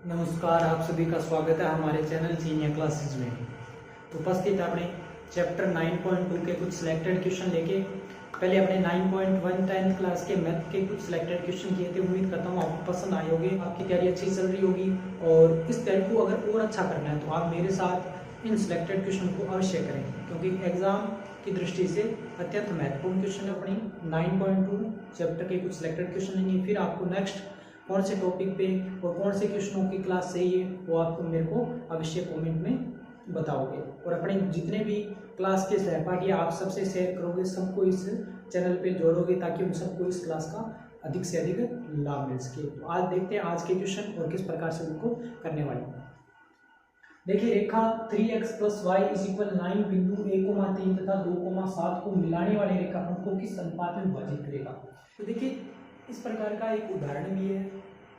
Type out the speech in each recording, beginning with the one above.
नमस्कार, आप सभी का स्वागत है हमारे चैनल सीनियर क्लासेस में। तो उपस्थित अपने चैप्टर 9.2 के कुछ सिलेक्टेड क्वेश्चन लेके पहले अपने 9.1 10th क्लास के मैथ के कुछ सिलेक्टेड क्वेश्चन किए थे। उम्मीद करता हूँ आपको पसंद आए होंगे, आपकी तैयारी अच्छी चल रही होगी। और इस तैयारी को अगर और अच्छा करना है तो आप मेरे साथ इन सिलेक्टेड क्वेश्चन को अवश्य करें, क्योंकि एग्जाम की दृष्टि से अत्यंत महत्वपूर्ण क्वेश्चन अपनी 9.2 चैप्टर के कुछ सिलेक्टेड क्वेश्चन लेंगे। फिर आपको नेक्स्ट कौन से टॉपिक पे और कौन से क्वेश्चनों की क्लास सही है वो आप मेरे को अवश्य कमेंट में बताओगे। और अपने जितने भी क्लास के सहपाठी आप सबसे शेयर करोगे, सबको इस चैनल पे जोड़ोगे, ताकि उन सबको इस क्लास का अधिक से अधिक लाभ मिल सके। तो आज देखते हैं आज के क्वेश्चन और किस प्रकार से उनको करने वाले। देखिए, रेखा 3x + y = 9 बिंदु 1,3 तथा 2,7 को मिलाने वाले रेखाखंड को किस अनुपात में विभाजित करेगा। तो देखिए, इस प्रकार का एक उदाहरण भी है।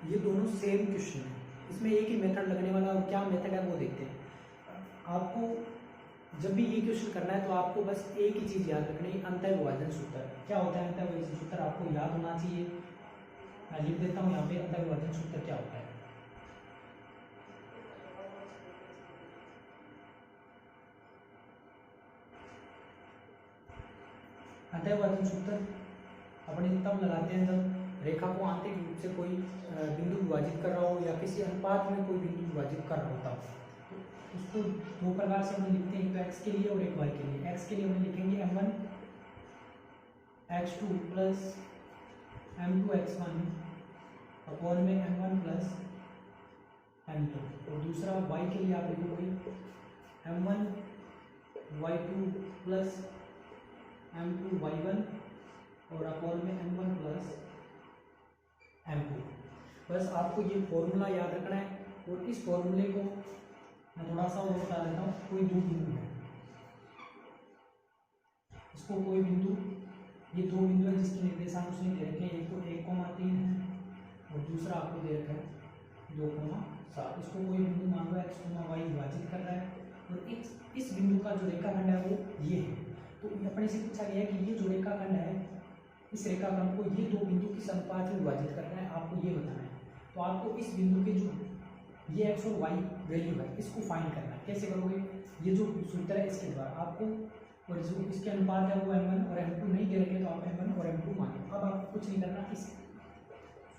ये दोनों सेम क्वेश्चन है, इसमें एक ही मेथड लगने वाला। और क्या मेथड है वो देखते हैं। आपको जब भी ये क्वेश्चन करना है तो आपको बस एक ही चीज़ याद रखनी है, अंतर्विभाजन सूत्र। क्या होता है अंतर्विभाजन सूत्र, आपको याद होना चाहिए। मैं लिख देता हूँ यहाँ पे अंतर्विभाजन सूत्र क्या होता है। अंतर्विभाजन सूत्र अपने तब लगाते हैं जब रेखा को आंतरिक रूप से कोई बिंदु विभाजित कर रहा हो या किसी अनुपात में कोई बिंदु विभाजित कर रहा होता हो। तो उसको दो प्रकार से हम लिखते हैं, एक तो एक्स के लिए और एक वाई के लिए। एक्स के लिए हम लिखेंगे m1 x2 + m2 x1 upon में m1 + m2। और दूसरा वाई के लिए आप लिखोगे m1 y2 + m2 y1 और अपॉन में m1 + m2। बस आपको ये फॉर्मूला याद रखना है। और इस फॉर्मूले को मैं थोड़ा सा और बता देता हूँ। कोई दो बिंदु है, इसको कोई बिंदु, ये दो बिंदु है जिसके निर्देशांक उसने दे रखे हैं। एक तो 1,3 है और दूसरा आपको दे रखा है 2,7। इसको कोई बिंदु मान लो x, y विभाजित कर रहा है। और इस बिंदु का जो रेखाखंड है वो ये है। तो अपने से पूछा गया है कि ये जो रेखाखंड है, इस रेखाखंड को ये दो बिंदु किस अनुपात में विभाजित करना है, आपको ये बताना है। तो आपको इस बिंदु के जो ये x और y वैल्यू है, इसको फाइंड करना है। कैसे करोगे, ये जो सूत्र है इसके द्वारा आपको, और जो इसके अनुपात है वो m1 और m2 नहीं दे रखे तो आप m1 और m2 मान लो। अब आपको कुछ नहीं करना, इस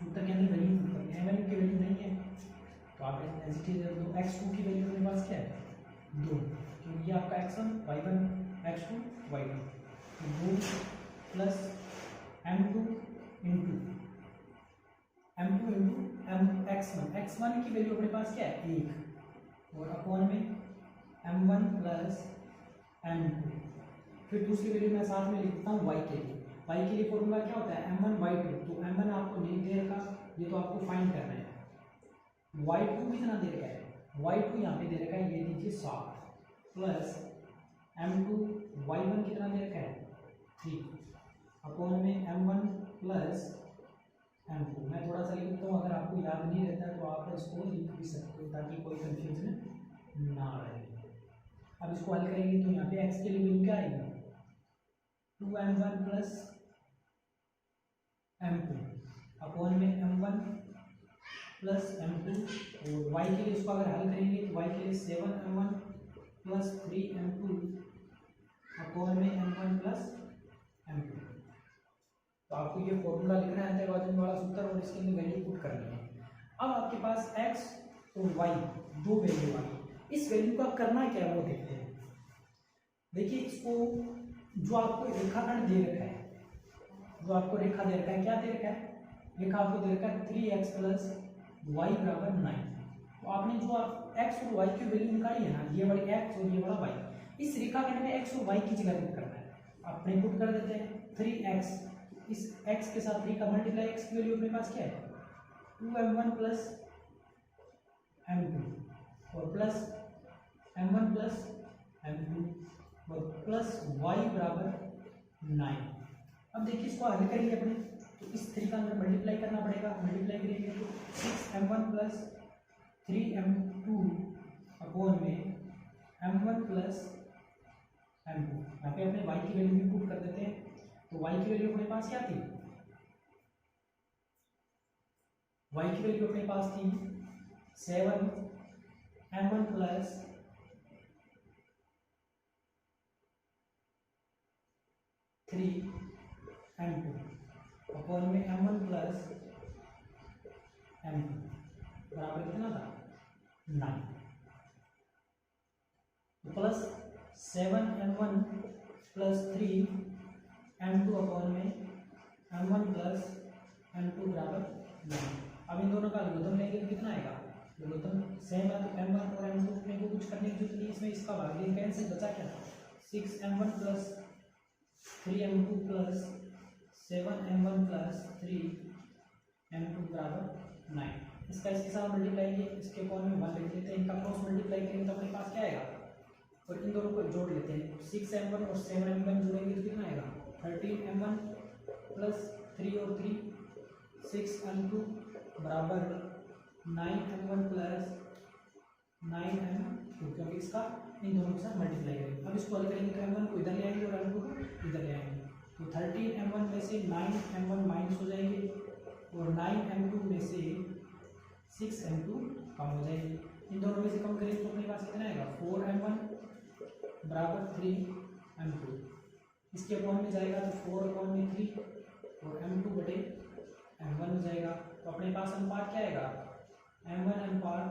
सूत्र के अंदर वैल्यू पुट करनी है। m1 की वैल्यू नहीं है तो आप x2 की वैल्यू मेरे पास क्या है 2, क्योंकि ये आपका x1 y1 x2 y2 2 + m2 into x1 की वैल्यू अपने पास क्या है 1 और अपॉन में m1 + m2। फिर दूसरी वैल्यू मैं साथ में लिखता हूँ y के लिए फॉर्मूला क्या होता है m1 y2। तो m1 आपको नहीं दे रखा, ये तो आपको फाइंड करना है। y2 कितना दे रखा है, y2 यहाँ पे दे रखा है, ये दीजिए 7 प्लस m2 y1 कितना दे रखा है 3 अपॉन में m1 + m2। मैं थोड़ा सा लिख देता हूँ, अगर आपको याद नहीं रहता है तो आप इसको लिख भी सकते हो ताकि कोई कंफ्यूजन ना रहे। अब इसको हल करेंगे तो यहाँ पे x के लिए वैल्यू क्या आएगी 2m1 + m2 अपॉन में m1 + m2। और y के लिए इसको अगर हल करेंगे तो y के लिए 7m1 + 3m2 अपॉन में m1 + m2। तो आपको ये फॉर्मूला लिखना है अंतर्विभाजन वाला सूत्र और इसके अंदर वैल्यू पुट करनी है। अब आपके पास x और y दो वैल्यू आ गई। इस वैल्यू का करना क्या है वो देखते हैं। देखिए, इसको जो आपको रेखाखंड दे रखा है, जो आपको रेखा दे रखा है, क्या दे रखा है, रेखा आपको दे रखा है 3x + y = 9। तो आपने जो आप x और y की वैल्यू निकाली है ना, ये वाली x और ये वाला y, इस रेखाखंड में x और y की जगह पुट करना है। आपने पुट कर देते हैं 3x, इस x के साथ 3 का मल्टीप्लाई, x की वैल्यू अपने पास क्या है 2m1 + m2 और प्लस m1 + m2 और प्लस y = 9। अब देखिए, इसको हल करेंगे अपने, तो इस 3 का अंदर मल्टीप्लाई करना पड़ेगा। मल्टीप्लाई करेंगे तो 6m1 + 3m2 अपॉन में m1 + m2। यहाँ पे अपने y की वैल्यू भी पुट कर देते हैं। तो y की वैल्यू अपने पास क्या थी, y की वैल्यू अपने पास थी 7m1 प्लस 3m2 अपॉन में m1 प्लस m2 बराबर कितना था 9 plus 7m1 plus 3m2 upon में m1 प्लस m2 बराबर 9। अब इन दोनों का लघुत्तम लेंगे तो कितना आएगा, लघुत्तम सेम है तो m1 और m2 अपने को कुछ करने की जरूरत नहीं, इसमें इसका भाग लेंगे, कैंसिल बचा क्या 6m1 plus 3m2 plus 7m1 plus 3m2 बराबर 9। इसका इसके साथ मल्टीप्लाई किए, इसके अपॉन में 1 लिख लेते हैं, इनका क्रॉस मल्टीप्लाई करेंगे तो अपने पास क्या आएगा, और इन दोनों को जोड़ लेते हैं, 6m1 और 7m1 जोड़ेंगे तो कितना आएगा 13m1 प्लस 3 और 3 6m2 बराबर 9m1 प्लस 9m2, क्योंकि इसका इन दोनों के साथ मल्टीप्लाई करेंगे। अब इसको हल करेंगे तो m1 को इधर ले आएंगे और m2 को इधर ले आएंगे, तो 13m1 में से 9m1 माइनस हो जाएंगे और 9m2 में से 6m2 कम हो जाएंगे। इन दोनों में से कम करेंगे तो अपने पास कितना आएगा 4m1 बराबर 3m2, इसके अपॉन में जाएगा तो 4 अपॉन में 3 और m2 बटे m1 हो जाएगा। तो अपने पास अनुपात क्या आएगा m1 अनुपात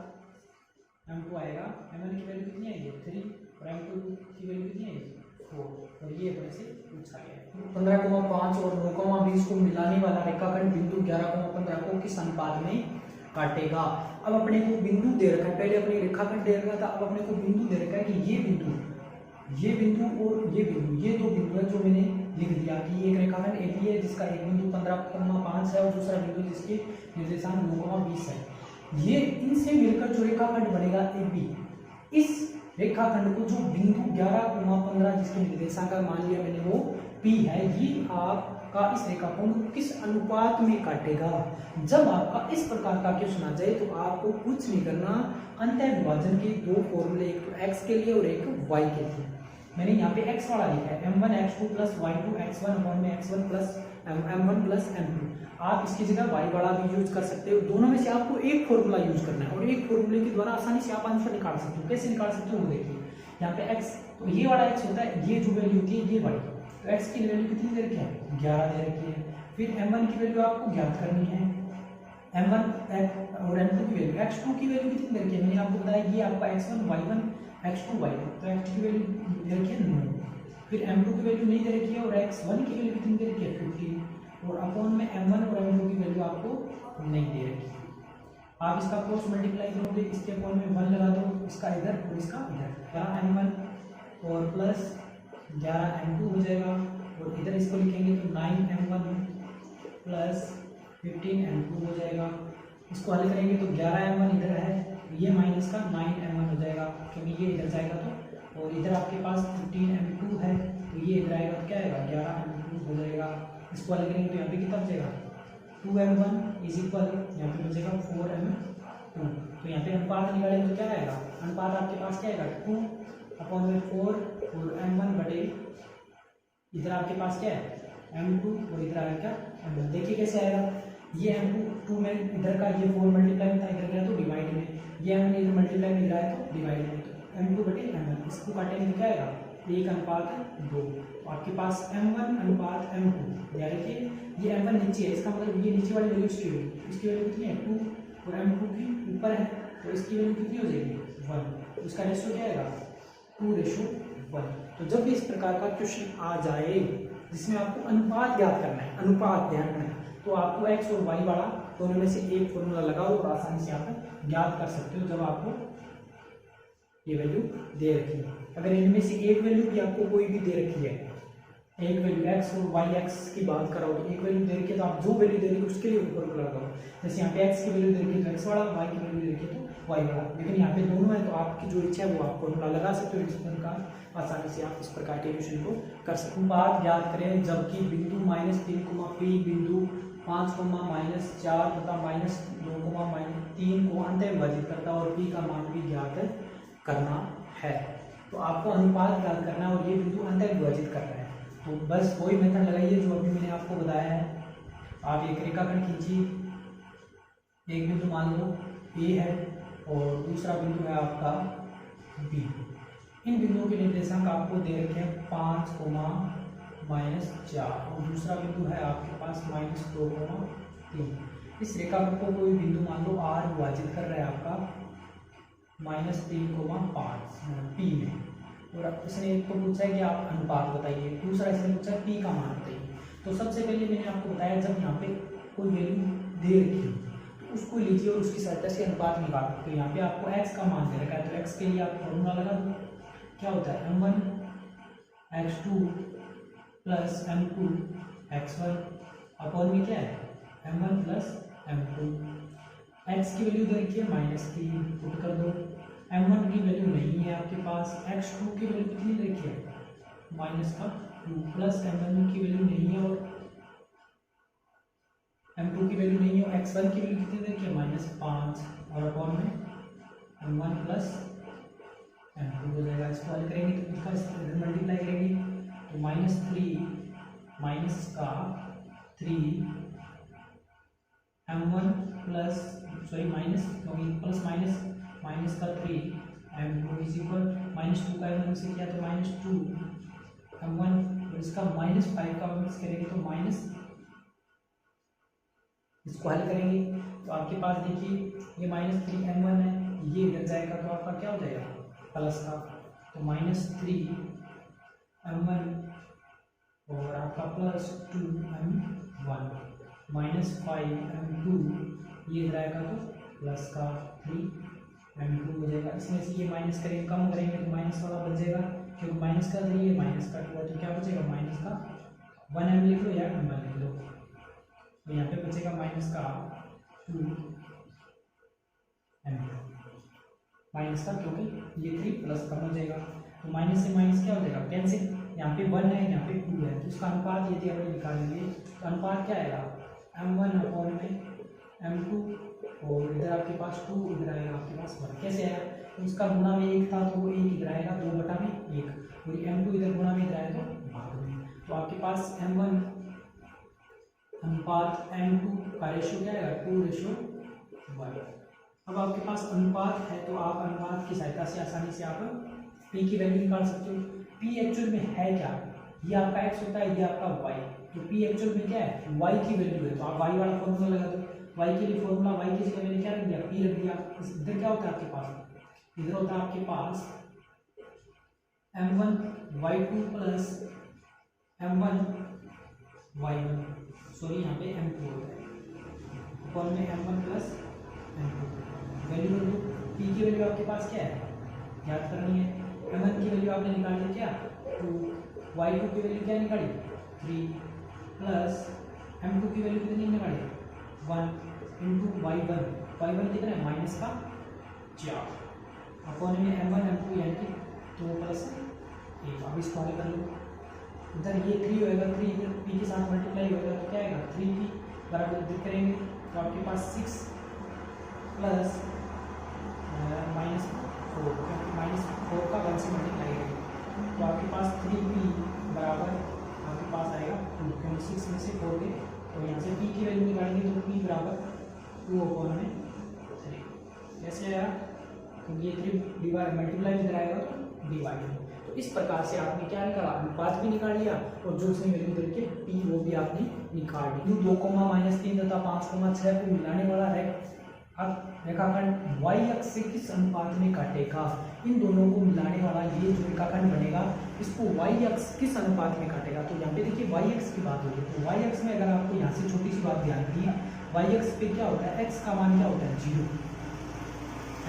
m2 आएगा, m1 की वैल्यू कितनी आएगी 3 और m2 की वैल्यू कितनी आएगी 4, और ये अपने से पूछा गया है। 15,5 और 9,20 को मिलाने वाला रेखाखंड बिंदु 11,15 को किस अनुपात में काटेगा। अब अपने को बिंदु दे रखा है, पहले अपने रेखाखंड दे रखा था, अब अपने को बिंदु दे रखा है कि ये बिंदु और ये बिंदु, ये दो बिंदु है जो मैंने लिख दिया कि एक रेखाखंड AB है जिसका एक बिंदु 15,5 है और दूसरा बिंदु जिसके निर्देशांक 9,20 है। ये इनसे मिलकर जो रेखाखंड बनेगा AB, इस रेखाखंड को जो बिंदु 11,15 जिसके निर्देशांक का मान लिया मैंने वो P है, ये आपका इस रेखाखंड को किस अनुपात में काटेगा। जब आपका इस प्रकार का क्वेश्चन आ जाए तो आपको कुछ नहीं करना, अंतः विभाजन के दो फॉर्मूले, एक तो x के लिए और एक y के लिए। मैंने यहाँ पे x वाला लिखा है m1 x2 plus y2 x1 upon में x1 plus m1 plus m2। आप इसकी जगह y वाला भी यूज कर सकते हो, दोनों में से आपको एक फॉर्मूला यूज करना है और एक फॉर्मूले के द्वारा आसानी से आप आंसर निकाल सकते हो। कैसे निकाल सकते हो वो देखिए, यहाँ पे x, तो ये वाला x होता है, ये जो वैल्यू होती है ये y, तो x की वैल्यू कितनी दे रखी है 11 दे रखी है। फिर m1 की वैल्यू आपको ज्ञात करनी है, m1 और m2 की वैल्यू, x2 की वैल्यू कितनी दे रखी है मैंने आपको बताया, ये आपका x1 y1 x2 y2, तो x2 की वैल्यू दे रखी है 9, फिर m2 की वैल्यू नहीं दे रखी है और x1 की वैल्यू कितनी दे रखी है 15, और अपॉन में m1 और m2 की वैल्यू आपको नहीं दे रखी है। आप इसका क्रॉस मल्टीप्लाई करोगे, इसके अपॉन में 1 लगा दो, इसका इधर और इसका इधर, 11m1 और प्लस 11m2 हो जाएगा, और इधर इसको लिखेंगे तो 9m1 प्लस 15m2 हो जाएगा। इसको हल करेंगे तो 11m1 इधर है, ये माइनस का 9m1 हो जाएगा क्योंकि ये इधर जाएगा तो, और इधर आपके पास 15m2 है तो ये इधर आएगा तो क्या आएगा 11m2 हो जाएगा। इसको हल करेंगे तो यहाँ पे कितना बचेगा 2m1 इज इक्वल, यहाँ पे बचेगा 4m2। तो यहाँ पे अनुपात निकालेंगे तो क्या आएगा, अनुपात आपके पास क्या आएगा 2 अपॉन में 4 और m1 बटे, इधर आपके पास क्या है m2 और इधर आएगा क्या m1। देखिए कैसे आएगा, ये m2 में इधर का ये 4 मल्टीप्लाई में था, इधर गया तो डिवाइड में, ये m1 इधर मल्टीप्लाई में गिरा है तो डिवाइड में, तो m2 बटे m1, इसको काटेंगे तो क्या आएगा 1 अनुपात 2। आपके पास m1 अनुपात m2, यानी कि ये m1 नीचे है, इसका मतलब ये नीचे वाली वैल्यू इसकी वैल्यू कितनी है 2 और m2 की ऊपर है तो इसकी वैल्यू कितनी हो जाएगी 1, तो इसका रेशियो क्या आएगा 2:1। तो जब भी इस प्रकार का क्वेश्चन आ जाए जिसमें आपको अनुपात ज्ञात करना है, अनुपात ध्यान रखना, तो आपको x और y वाला दोनों में से एक फॉर्मूला लगाओ और आसानी से आप ज्ञात कर सकते हो जब आपको ये वैल्यू दे रखी है। अगर इनमें से एक वैल्यू भी आपको कोई भी दे रखी है, एक वैल्यू x और y, x की बात कराओ तो एक वैल्यू दे रखी है तो आप जो वैल्यू दे रही है उसके लिए फॉर्मूला लगाओ। जैसे यहाँ पे x की वैल्यू दे रखी है तो x वाला, y की वैल्यू दे रखी है तो y वाला, लेकिन यहाँ पे दोनों है तो आपकी जो इच्छा है वो आप फॉर्मूला लगा सकते हो, जिस प्रकार आसानी से आप इस प्रकार के क्वेश्चन को कर सकते हो। बात याद करें, जबकि बिंदु -3, P बिंदु 5, -4 तथा -2, -3 को अंतः विभाजित करता है और P का मान भी ज्ञात करना है। तो आपको अनुपात ज्ञात करना है और ये बिंदु अंतः विभाजित कर रहा है, तो बस वही मेथड लगाइए जो अभी मैंने आपको बताया है। आप एक रेखाखंड खींचिए, एक बिंदु मान लो A है और दूसरा बिंदु है आपका बी। इन बिंदुओं के निर्देशांक आपको दे रखे हैं 5, -4 और दूसरा बिंदु है आपके पास -2, 3। इस रेखाखंड को कोई बिंदु मान लो r विभाजित कर रहा है आपका -3,5 P में, और अब इसने एक को पूछा है कि आप अनुपात बताइए, दूसरा इसने पूछा है P का मान बताइए। तो सबसे पहले मैंने आपको बताया जब यहाँ पे कोई वैल्यू दे रखी हो तो उसको लीजिए और उसकी सहायता से अनुपात निकाल। तो यहाँ पे आपको x का मान दे रखा है, तो x के लिए आप फॉर्मूला लगा दो। क्या होता है m1 x2 plus m2 x1 upon में क्या है m1 प्लस m2। x की वैल्यू दे रखी है -3, पुट कर दो। m1 की वैल्यू नहीं है आपके पास, x2 की वैल्यू कितनी दे रखी है -2, प्लस m1 की वैल्यू नहीं है और m2 की वैल्यू नहीं है और x1 की वैल्यू कितनी दे रखी है -5 और अपॉन में m1 प्लस m2 हो जाएगा। इसको हल करेंगे तो इसका इधर मल्टीप्लाई करेंगे तो -3 माइनस का 3 m1 प्लस माइनस क्योंकि प्लस माइनस का 3 m2 इज इक्वल -2 का m1 से किया तो -2 m1 और इसका -5 का मिक्स करेंगे तो माइनस, इसको हल करेंगे तो आपके पास देखिए ये -3 m1 है, ये इधर जाएगा तो आपका क्या हो जाएगा प्लस का, तो -3 m1 और आपका +2 m1 -5 m2 ये इधर आएगा तो प्लस का 3 m2 हो जाएगा। इसमें से ये माइनस करेंगे, कम करेंगे तो माइनस वाला बच जाएगा, क्योंकि माइनस का 3 है माइनस का 2 है, तो क्या बचेगा माइनस का 1m लिख लो या m1 लिख लो। तो यहाँ पे बचेगा माइनस का 2 m माइनस का, क्योंकि ये 3 प्लस कम हो जाएगा तो माइनस से माइनस क्या हो जाएगा कैंसिल। यहाँ पे 1 है यहाँ पे 2 है, तो इसका अनुपात यदि हम निकालेंगे तो अनुपात क्या आएगा m1 अपॉन में m2 और इधर आपके पास 2 इधर आएगा आपके पास 1। कैसे आएगा, तो इसका गुणा में 1 था तो वो 1 इधर आएगा 2/1 और m2 इधर गुणा में इधर आएगा तो भाग में, तो आपके पास m1 अनुपात m2 का रेशो क्या आएगा 2:1। अब आपके पास अनुपात है तो आप अनुपात की सहायता से आसानी से आप p की वैल्यू निकाल सकते हो। p एक्चुअल में है क्या, ये आपका x होता है, ये आपका y, तो p एक्चुअल में क्या है y की वैल्यू है, तो आप y वाला फॉर्मूला लगा दो। y के लिए फॉर्मूला y की जगह मैंने क्या रख दिया p रख दिया। इधर क्या होता है आपके पास, इधर होता है आपके पास m1 y2 plus m1 y1, sorry यहाँ पे m2 होता है अपॉन में m1 प्लस m2। वैल्यू कर दो, p की वैल्यू आपके पास क्या है याद करनी है, m1 की वैल्यू आपने निकाली क्या 2, y2 की वैल्यू क्या निकाली 3 प्लस m2 की वैल्यू कितनी निकाली 1 इंटू y1 कितना है माइनस का 4 अपॉन में m1 m2 यानी कि 2 प्लस 1। अब इसको हल कर लो, इधर ये 3 होएगा, 3 इधर p के साथ मल्टीप्लाई होगा तो क्या आएगा 3p बराबर इधर करेंगे तो आपके पास 6 प्लस -4 क्योंकि -4 का 1 से मल्टीप्लाई करेंगे तो आपके पास 3p बराबर आपके पास आएगा 2 क्योंकि 6 में से 4 गए तो यहाँ से p की वैल्यू निकालेंगे तो p बराबर 2 अपॉन में 3 कैसे आएगा, क्योंकि ये 3 डिवाइड मल्टीप्लाई इधर आएगा तो डिवाइड। तो इस प्रकार से आपने क्या निकाला अनुपात भी निकाल लिया और जो उसने वैल्यू दे के p वो भी आपने निकाल ली। 2, -3 तथा 5, 6 को मिलाने वाला रेखाखंड y अक्ष से किस अनुपात में काटेगा, इन दोनों को मिलाने वाला ये जो रेखाखंड बनेगा इसको y अक्ष किस अनुपात में काटेगा। तो यहाँ पे देखिए y अक्ष की बात हो रही है, तो y अक्ष में अगर आपको यहाँ से छोटी सी बात ध्यान दी, y अक्ष पे क्या होता है x का मान क्या होता है 0,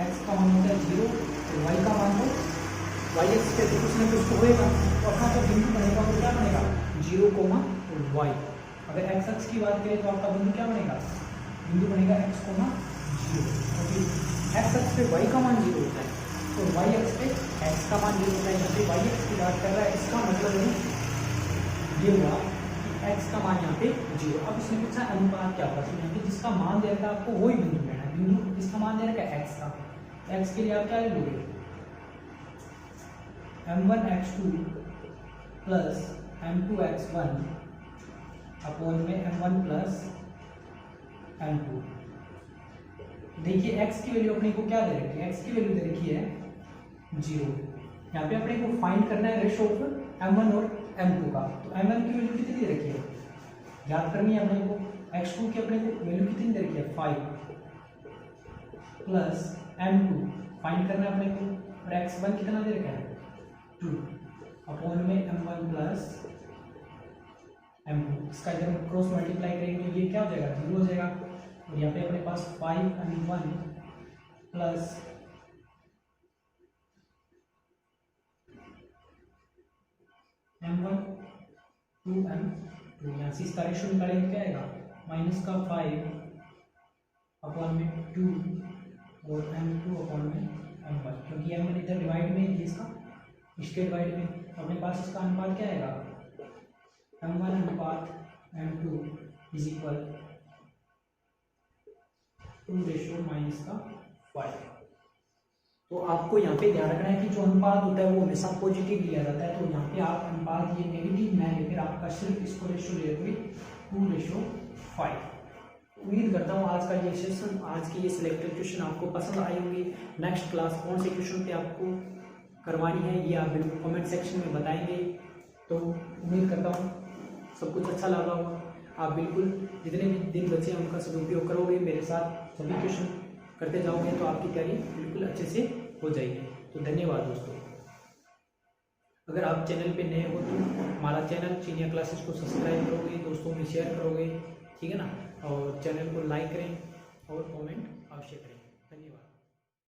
x का मान होता है 0 तो y का मान हो y अक्ष पे तो कुछ न कुछ तो होएगा, तो अपना जो बिंदु बनेगा वो क्या बनेगा 0, y। अगर x अक्ष की बात करें तो आपका बिंदु क्या बनेगा, बिंदु बनेगा x, 0, क्योंकि x अक्ष पे y का मान 0 होता है तो y अक्ष पे x का मान 0 होता है। जैसे y अक्ष की बात कर रहा है इसका मतलब ये हुआ कि x का मान यहाँ पे 0। अब इसने पूछा अनुपात क्या होगा, यहाँ पे जिसका मान दे रखा है आपको वही बिंदु लेना है, बिंदु जिसका मान दे रखा है x का, x के लिए आप क्या ले लोगे m1 x2 plus m2 x1 upon में m1 प्लस m2 देखिए x की वैल्यू अपने को क्या दे रखी है, x की वैल्यू दे रखी है 0। यहाँ पे अपने को फाइंड करना है रेशो ऑफ m1 और m2 का। तो m1 की वैल्यू कितनी दे रखी है, याद करनी है अपने को। x2 की अपने को वैल्यू कितनी दे रखी है 5 प्लस m2 फाइंड करना है अपने को, और x1 कितना दे रखा है 2 अपॉन में m1 प्लस m2। इसका जब हम क्रॉस मल्टीप्लाई करेंगे तो ये क्या हो जाएगा 0 हो जाएगा, और यहाँ पे अपने पास 5m1 प्लस m1 2m2। यहाँ से इसका रेशो निकालेंगे क्या आएगा माइनस का 5 अपॉन में 2 और m2 अपॉन में m1, क्योंकि m1 इधर डिवाइड में है इसका, इसके डिवाइड में। अपने पास इसका अनुपात क्या आएगा m1 अनुपात m2 इज इक्वल 2:-5। तो आपको यहाँ पे ध्यान रखना है कि जो अनुपात होता है वो हमेशा पॉजिटिव लिया जाता है। तो यहाँ पे आप अनुपात ये नेगेटिव ना है, फिर आपका सिर्फ इसको रेशो ले रखोगे 2:5। उम्मीद करता हूँ आज का ये सेशन, आज की ये सिलेक्टेड क्वेश्चन आपको पसंद आए होंगे। नेक्स्ट क्लास कौन से क्वेश्चन पे आपको करवानी है ये आप बिल्कुल कमेंट सेक्शन में बताएंगे। तो उम्मीद करता हूँ सब कुछ अच्छा लगा होगा। आप बिल्कुल जितने भी दिन बचे हैं उनका सदुपयोग करोगे, मेरे साथ सभी क्वेश्चन करते जाओगे तो आपकी तैयारी बिल्कुल अच्छे से हो जाएगी। तो धन्यवाद दोस्तों। अगर आप चैनल पे नए हो तो हमारा चैनल चीनिया क्लासेस को सब्सक्राइब करोगे, दोस्तों में शेयर करोगे, ठीक है ना, और चैनल को लाइक करें और कमेंट अवश्य करें।